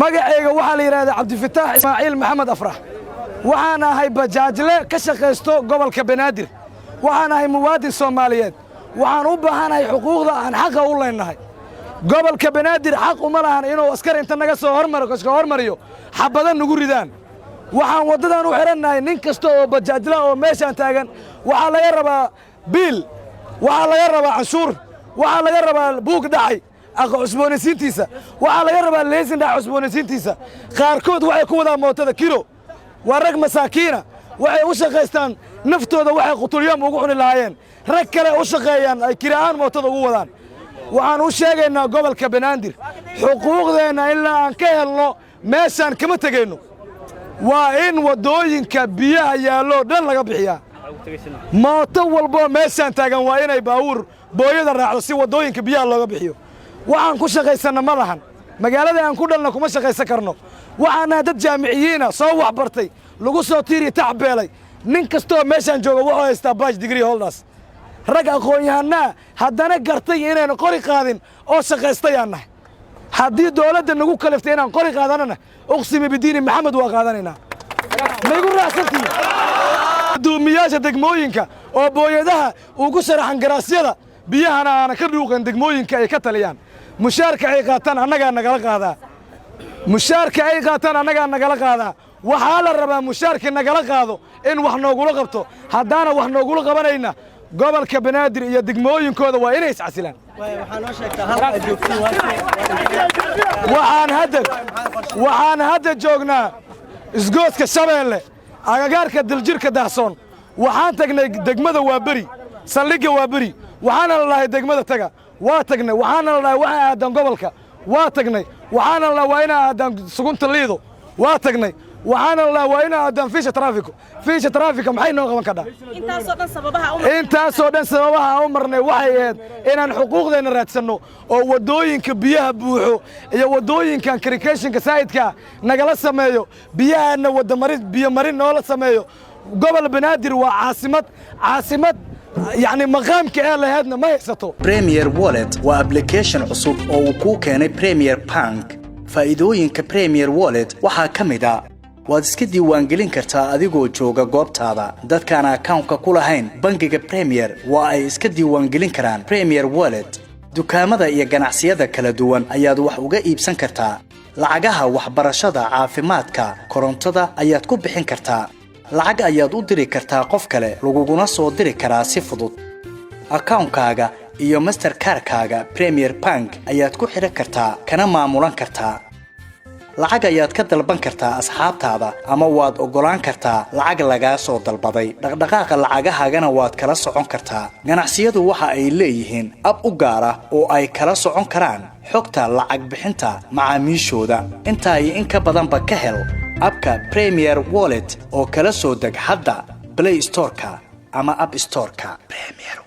magacayga waxaa la yiraahdaa Cabdifataax Ismaaciil Maxamed Afrax waxaan ahay bajaajle ka shaqeysto gobolka Banaadir waxaan ahay muwaadin Soomaaliyeed waxaan u baahanahay xuquuqda aan xaq u leenahay gobolka Banaadir xaq uma lahan inuu askar inta naga soo hormariyo xabadan nagu ridaan waxaan wadadan u xiranahay nin kasta oo bajaajle oo meeshan taagan waxa laga rabaa biil waxa laga rabaa canshuur waxa laga rabaa buug dhacay cusboonaysiintiisa waxa laga rabaa leesin dhac cusboonaysiintiisa qaarkood waxay ku wadaan mootada kilo waa rag masaakiina waxay u shaqeystaan naftooda waxay qutuliyam ugu xuni lahaayeen rag kale u shaqeeyaan ay kiraan mootada ugu wadaan waxaan u sheegaynaa gobolka Banaadir xuquuqdeena ilaa aan ka helno meeshan kama tagayno waa in wadooyinka biyaha yaalo dhan laga bixiyaa mooto walbo meeshan taagan waa inay baawur booyada raacdo si wadooyinka biyaha looga bixiyo waxaan ku shaqeysana ma lahan magaalada aan ku dhalna kuma shaqeysan karno waxaan dad jaamiciyiina soo wax bartay lagu soo tiiri tacbeelay nin kasto meeshan jooga wuxuu haystaa badge degree holders rag aqoon-yahanna haddana gartay inaan qori qaadin oo shaqeystayaan haddii dawladda nagu kaliftay inaan qori qaadanana uqsimi bidiini maxamed waa qaadanayna ma igu raacsantii duumiyaasha degmooyinka oo booyadaha ugu sharaxan garaasyada biyahana aan ka dhuuqan degmooyinka ay ka taliyaan mushaarka ay qaataan annaga nagala qaadaa mushaarka ay qaataan annaga nagala qaadaa waxa la rabaa mushaarka nagala qaado in wax noogula qabto haddaana wax noogula qabanayna gobolka Banaadir iyo degmooyinkooda waa inay iscasilaan waxaan hadda joognaa isgooska Shabeelle agagaarka Daljirka Daahsoon waxaan tagnay degmada Waabari saldhigga Waabari waxaan la lahay degmada taga waa tagnay waxaan la lahay waxa aadan gobolka waa tagnay waxaan la lahay ina aadan sugunta liido waa tagnay waxaan la lahay waa ina aadan fiisha traafiko maxay noo qaban kadhaa intaasoo dhan sababaha u marnay waxay ahayd inaan xuquuqdeena raadsano oo wadooyinka biyaha buuxo iyo wadooyinkan irrigationka saayidka nagala sameeyo biyahana biyo marin noola sameeyo gobol Banaadir waa caasimad يعني مقام كأهل ما يحسطه. Premier Wallet وapplication عصب أو كوكاني Premier Bank فائدوين كPremier Wallet وحا كمدا وادسكدي وانجلين كرتا أديقو جوغا قوبت هذا داد كان أكاونكا كولهين بنكيك Premier وآي اسكدي وانجلين كران Premier Wallet دوكامدا إيا جانعسيادا كالادوان أياد وحوغا إيبسان كرتا لعاقاها وحبرشادا عافيماتكا كورونتادا أياد كو بحين كرتا lacag ayaad u diri kartaa qof kale laguguna soo diri karaa si fudud akaunkaaga iyo Mastercard-kaaga Premier Bank ayaad ku xiran kartaa kana maamulan kartaa lacag ayaad ka dalban kartaa asxaabtaada ama waad ogolaan kartaa lacag laga soo dalbaday dhaqdhaqaaqa lacagahaagana waad kala socon kartaa ganacsiyadu waxa ay leeyihiin ab u gaar ah oo ay kala socon karaan xogta lacag bixinta macaamiishooda inta ay in ka badanba ka hel abka Premier Wallet oo kala soo deg hadda Play Store-ka ama App Store-ka Premier